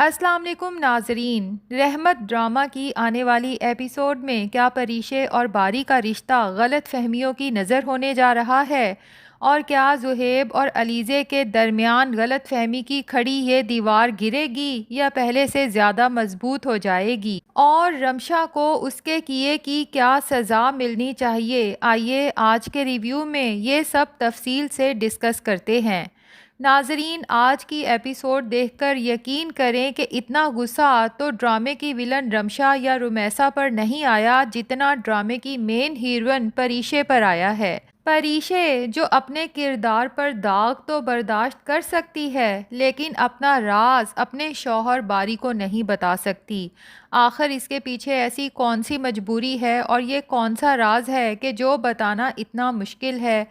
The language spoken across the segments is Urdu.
السلام علیکم ناظرین، رحمت ڈرامہ کی آنے والی ایپیسوڈ میں کیا پریشے اور باری کا رشتہ غلط فہمیوں کی نظر ہونے جا رہا ہے؟ اور کیا زہیب اور علیزے کے درمیان غلط فہمی کی کھڑی یہ دیوار گرے گی یا پہلے سے زیادہ مضبوط ہو جائے گی؟ اور رمشا کو اس کے کیے کی کیا سزا ملنی چاہیے؟ آئیے آج کے ریویو میں یہ سب تفصیل سے ڈسکس کرتے ہیں۔ ناظرین، آج کی ایپیسوڈ دیکھ کر یقین کریں کہ اتنا غصہ تو ڈرامے کی ویلن رمشا یا رومیسا پر نہیں آیا جتنا ڈرامے کی مین ہیروئن پریشے پر آیا ہے۔ پریشے جو اپنے کردار پر داغ تو برداشت کر سکتی ہے لیکن اپنا راز اپنے شوہر باری کو نہیں بتا سکتی۔ آخر اس کے پیچھے ایسی کون سی مجبوری ہے اور یہ کون سا راز ہے کہ جو بتانا اتنا مشکل ہے؟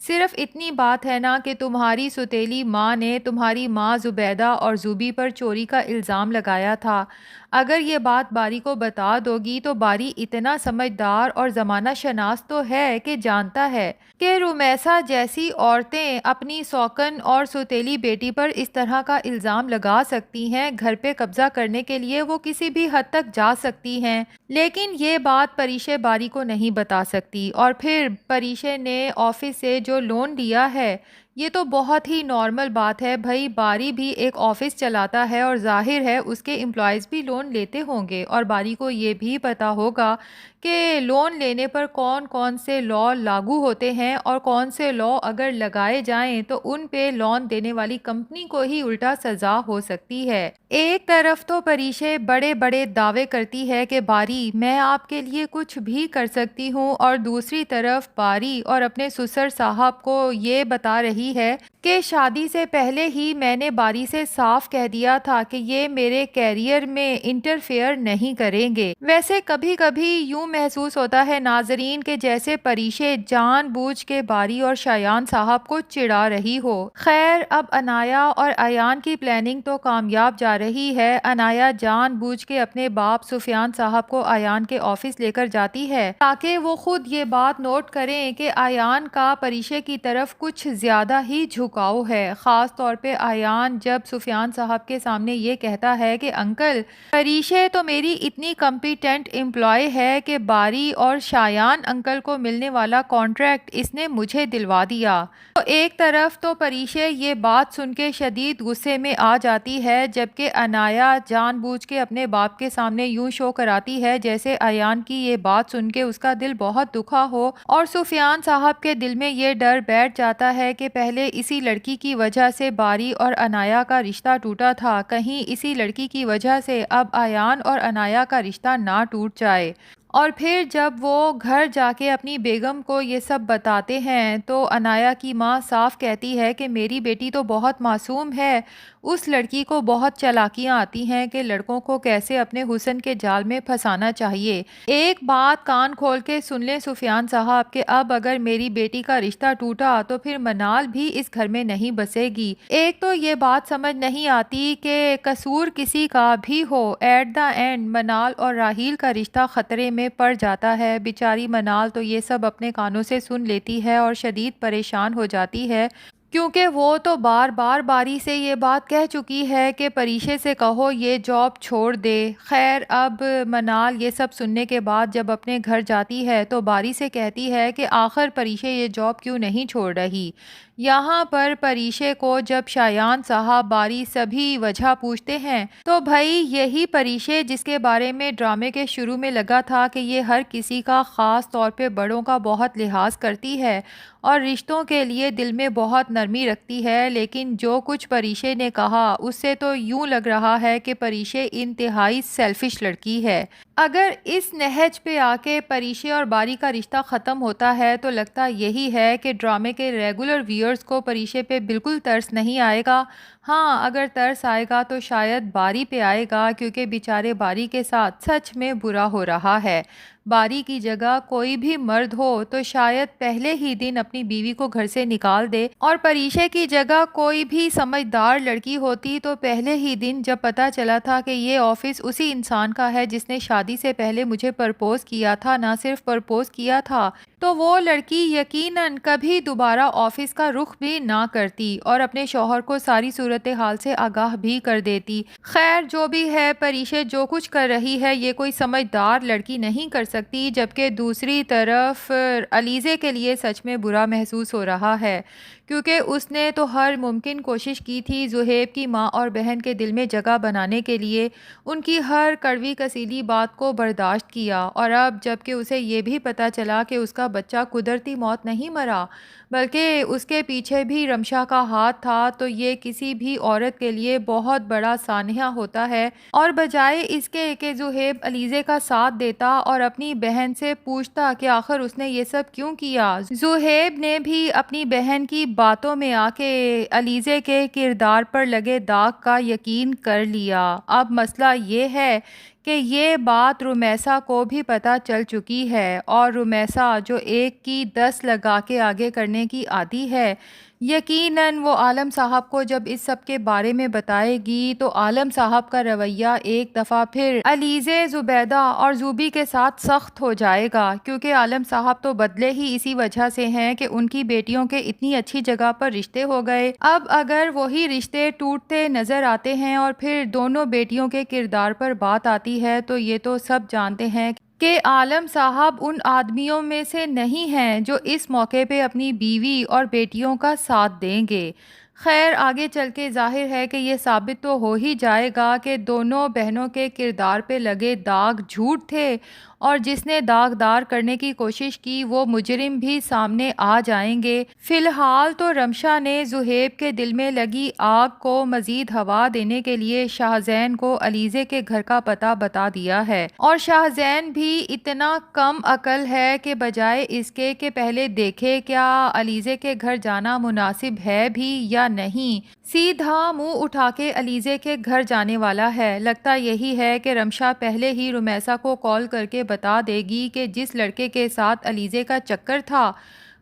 صرف اتنی بات ہے نا کہ تمہاری ستیلی ماں نے تمہاری ماں زبیدہ اور زوبی پر چوری کا الزام لگایا تھا۔ اگر یہ بات باری کو بتا دو گی تو باری اتنا سمجھدار اور زمانہ شناس تو ہے کہ جانتا ہے کہ رومیسا جیسی عورتیں اپنی سوکن اور ستیلی بیٹی پر اس طرح کا الزام لگا سکتی ہیں، گھر پہ قبضہ کرنے کے لیے وہ کسی بھی حد تک جا سکتی ہیں، لیکن یہ بات پریشے باری کو نہیں بتا سکتی۔ اور پھر پریشے نے آفس سے جو لون لیا ہے یہ تو بہت ہی نارمل بات ہے، بھائی باری بھی ایک آفس چلاتا ہے اور ظاہر ہے اس کے امپلائیز بھی لون لیتے ہوں گے، اور باری کو یہ بھی پتا ہوگا کہ لون لینے پر کون کون سے لا لاگو ہوتے ہیں اور کون سے لا اگر لگائے جائیں تو ان پہ لون دینے والی کمپنی کو ہی الٹا سزا ہو سکتی ہے۔ ایک طرف تو پریشے بڑے بڑے دعوے کرتی ہے کہ باری میں آپ کے لیے کچھ بھی کر سکتی ہوں، اور دوسری طرف باری اور اپنے سسر صاحب کو یہ بتا رہی ہے کہ شادی سے پہلے ہی میں نے باری سے صاف کہہ دیا تھا کہ یہ میرے کیریئر میں انٹرفیئر نہیں کریں گے۔ ویسے کبھی کبھی یوں محسوس ہوتا ہے ناظرین کہ جیسے پریشے جان بوجھ کے باری اور شایان صاحب کو چڑھا رہی ہو۔ خیر، اب انایا اور ایان کی پلاننگ تو کامیاب جا رہی ہے۔ انایا جان بوجھ کے اپنے باپ سفیان صاحب کو ایان کے آفس لے کر جاتی ہے تاکہ وہ خود یہ بات نوٹ کریں کہ ایان کا پریشے کی طرف کچھ زیادہ ہی جھکاؤ ہے، خاص طور پہ ایان جب سفیان صاحب کے سامنے یہ کہتا ہے کہ انکل، پریشے تو میری اتنی کمپیٹنٹ امپلائی ہے کہ باری اور شایان انکل کو ملنے والا کانٹریکٹ اس نے مجھے دلوا دیا۔ تو ایک طرف تو پریشے یہ بات سن کے شدید غصے میں آ جاتی ہے، جبکہ انایا جان بوجھ کے اپنے باپ کے سامنے یوں شو کراتی ہے جیسے ایان کی یہ بات سن کے اس کا دل بہت دکھا ہو، اور سفیان صاحب کے دل میں یہ ڈر بیٹھ جاتا ہے کہ پہلے اسی لڑکی کی وجہ سے باری اور انایا کا رشتہ ٹوٹا تھا، کہیں اسی لڑکی کی وجہ سے اب ایان اور انایا کا رشتہ نہ ٹوٹ جائے۔ اور پھر جب وہ گھر جا کے اپنی بیگم کو یہ سب بتاتے ہیں تو انایا کی ماں صاف کہتی ہے کہ میری بیٹی تو بہت معصوم ہے، اس لڑکی کو بہت چالاکیاں آتی ہیں کہ لڑکوں کو کیسے اپنے حسن کے جال میں پھنسانا چاہیے۔ ایک بات کان کھول کے سن لیں سفیان صاحب کہ اب اگر میری بیٹی کا رشتہ ٹوٹا تو پھر منال بھی اس گھر میں نہیں بسے گی۔ ایک تو یہ بات سمجھ نہیں آتی کہ قصور کسی کا بھی ہو، ایٹ دا اینڈ منال اور راحیل کا رشتہ خطرے میں پڑ جاتا ہے۔ بیچاری منال تو یہ سب اپنے کانوں سے سن لیتی ہے اور شدید پریشان ہو جاتی ہے، کیونکہ وہ تو بار بار باری سے یہ بات کہہ چکی ہے کہ پریشے سے کہو یہ جاب چھوڑ دے۔ خیر، اب منال یہ سب سننے کے بعد جب اپنے گھر جاتی ہے تو باری سے کہتی ہے کہ آخر پریشے یہ جاب کیوں نہیں چھوڑ رہی۔ یہاں پر پریشے کو جب شایان صاحب باری سبھی وجہ پوچھتے ہیں تو بھائی یہی پریشے جس کے بارے میں ڈرامے کے شروع میں لگا تھا کہ یہ ہر کسی کا، خاص طور پہ بڑوں کا بہت لحاظ کرتی ہے اور رشتوں کے لیے دل میں بہت نرمی رکھتی ہے، لیکن جو کچھ پریشے نے کہا اس سے تو یوں لگ رہا ہے کہ پریشے انتہائی سیلفش لڑکی ہے۔ اگر اس نہج پہ آ کے پریشے اور باری کا رشتہ ختم ہوتا ہے تو لگتا یہی ہے کہ ڈرامے کے ریگولر ویورز کو پریشے پہ بالکل ترس نہیں آئے گا۔ ہاں، اگر ترس آئے گا تو شاید باری پہ آئے گا، کیونکہ بیچارے باری کے ساتھ سچ میں برا ہو رہا ہے۔ باری کی جگہ کوئی بھی مرد ہو تو شاید پہلے ہی دن اپنی بیوی کو گھر سے نکال دے، اور پریشے کی جگہ کوئی بھی سمجھدار لڑکی ہوتی تو پہلے ہی دن جب پتا چلا تھا کہ یہ آفس اسی انسان کا ہے جس نے شادی سے پہلے مجھے پرپوز کیا تھا، نہ صرف پرپوز کیا تھا تو وہ لڑکی یقیناً کبھی دوبارہ آفس کا رخ بھی نہ کرتی اور اپنے شوہر کو ساری صورت صورتحال سے آگاہ بھی کر دیتی۔ خیر جو بھی ہے، پریشے جو کچھ کر رہی ہے یہ کوئی سمجھدار لڑکی نہیں کر سکتی، جبکہ دوسری طرف علیزے کے لیے سچ میں برا محسوس ہو رہا ہے، کیونکہ اس نے تو ہر ممکن کوشش کی تھی زہیب کی ماں اور بہن کے دل میں جگہ بنانے کے لیے، ان کی ہر کڑوی کسیلی بات کو برداشت کیا، اور اب جب کہ اسے یہ بھی پتہ چلا کہ اس کا بچہ قدرتی موت نہیں مرا بلکہ اس کے پیچھے بھی رمشا کا ہاتھ تھا، تو یہ کسی بھی عورت کے لیے بہت بڑا سانحہ ہوتا ہے، اور بجائے اس کے کہ زہیب علیزے کا ساتھ دیتا اور اپنی بہن سے پوچھتا کہ آخر اس نے یہ سب کیوں کیا، زہیب نے بھی اپنی بہن کی باتوں میں آ کے علیزے کے کردار پر لگے داغ کا یقین کر لیا۔ اب مسئلہ یہ ہے کہ یہ بات رمیسا کو بھی پتہ چل چکی ہے، اور رمیسا جو ایک کی 10 لگا کے آگے کرنے کی عادی ہے، یقیناً وہ عالم صاحب کو جب اس سب کے بارے میں بتائے گی تو عالم صاحب کا رویہ ایک دفعہ پھر علیزے، زبیدہ اور زوبی کے ساتھ سخت ہو جائے گا، کیونکہ عالم صاحب تو بدلے ہی اسی وجہ سے ہیں کہ ان کی بیٹیوں کے اتنی اچھی جگہ پر رشتے ہو گئے۔ اب اگر وہی رشتے ٹوٹتے نظر آتے ہیں اور پھر دونوں بیٹیوں کے کردار پر بات آتی ہے تو یہ تو سب جانتے ہیں کہ عالم صاحب ان آدمیوں میں سے نہیں ہیں جو اس موقع پہ اپنی بیوی اور بیٹیوں کا ساتھ دیں گے۔ خیر آگے چل کے ظاہر ہے کہ یہ ثابت تو ہو ہی جائے گا کہ دونوں بہنوں کے کردار پہ لگے داغ جھوٹ تھے، اور جس نے داغدار کرنے کی کوشش کی وہ مجرم بھی سامنے آ جائیں گے۔ فی الحال تو رمشا نے زہیب کے دل میں لگی آگ کو مزید ہوا دینے کے لیے شاہزین کو علیزے کے گھر کا پتہ بتا دیا ہے، اور شاہزین بھی اتنا کم عقل ہے کہ بجائے اس کے کہ پہلے دیکھے کیا علیزے کے گھر جانا مناسب ہے بھی یا نہیں، سیدھا منہ اٹھا کے علیزے کے گھر جانے والا ہے۔ لگتا یہی ہے کہ رمشا پہلے ہی رمیسا کو کال کر کے بتا دے گی کہ جس لڑکے کے ساتھ علیزے کا چکر تھا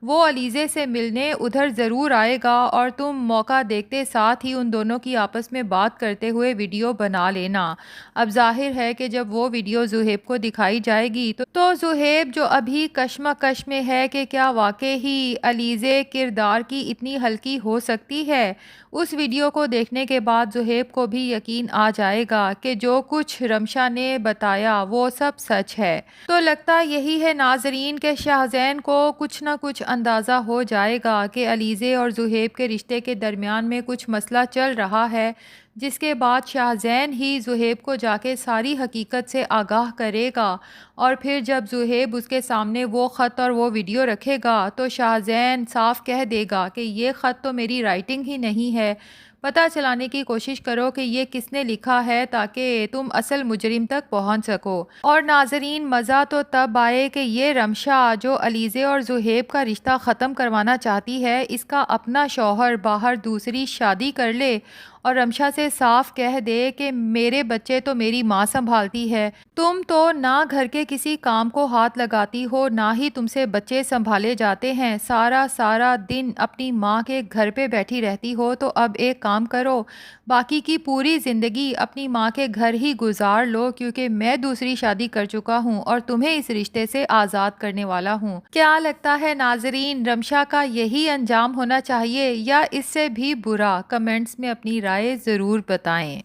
وہ علیزے سے ملنے ادھر ضرور آئے گا، اور تم موقع دیکھتے ساتھ ہی ان دونوں کی آپس میں بات کرتے ہوئے ویڈیو بنا لینا۔ اب ظاہر ہے کہ جب وہ ویڈیو زہیب کو دکھائی جائے گی تو زہیب جو ابھی کشمکش میں ہے کہ کیا واقعی ہی علیزے کردار کی اتنی ہلکی ہو سکتی ہے، اس ویڈیو کو دیکھنے کے بعد زہیب کو بھی یقین آ جائے گا کہ جو کچھ رمشا نے بتایا وہ سب سچ ہے۔ تو لگتا یہی ہے ناظرین کہ شاہزین کو کچھ نہ کچھ اندازہ ہو جائے گا کہ علیزے اور زہیب کے رشتے کے درمیان میں کچھ مسئلہ چل رہا ہے، جس کے بعد شاہزین ہی زہیب کو جا کے ساری حقیقت سے آگاہ کرے گا، اور پھر جب زہیب اس کے سامنے وہ خط اور وہ ویڈیو رکھے گا تو شاہزین صاف کہہ دے گا کہ یہ خط تو میری رائٹنگ ہی نہیں ہے، پتہ چلانے کی کوشش کرو کہ یہ کس نے لکھا ہے تاکہ تم اصل مجرم تک پہنچ سکو۔ اور ناظرین مزہ تو تب آئے کہ یہ رمشا جو علیزے اور زہیب کا رشتہ ختم کروانا چاہتی ہے، اس کا اپنا شوہر باہر دوسری شادی کر لے اور رمشا سے صاف کہہ دے کہ میرے بچے تو میری ماں سنبھالتی ہے، تم تو نہ گھر کے کسی کام کو ہاتھ لگاتی ہو نہ ہی تم سے بچے سنبھالے جاتے ہیں، سارا دن اپنی ماں کے گھر پہ بیٹھی رہتی ہو، تو اب ایک کام کرو، باقی کی پوری زندگی اپنی ماں کے گھر ہی گزار لو، کیونکہ میں دوسری شادی کر چکا ہوں اور تمہیں اس رشتے سے آزاد کرنے والا ہوں۔ کیا لگتا ہے ناظرین، رمشا کا یہی انجام ہونا چاہیے یا اس سے بھی برا؟ کمنٹس میں اپنی رائے ضرور بتائیں۔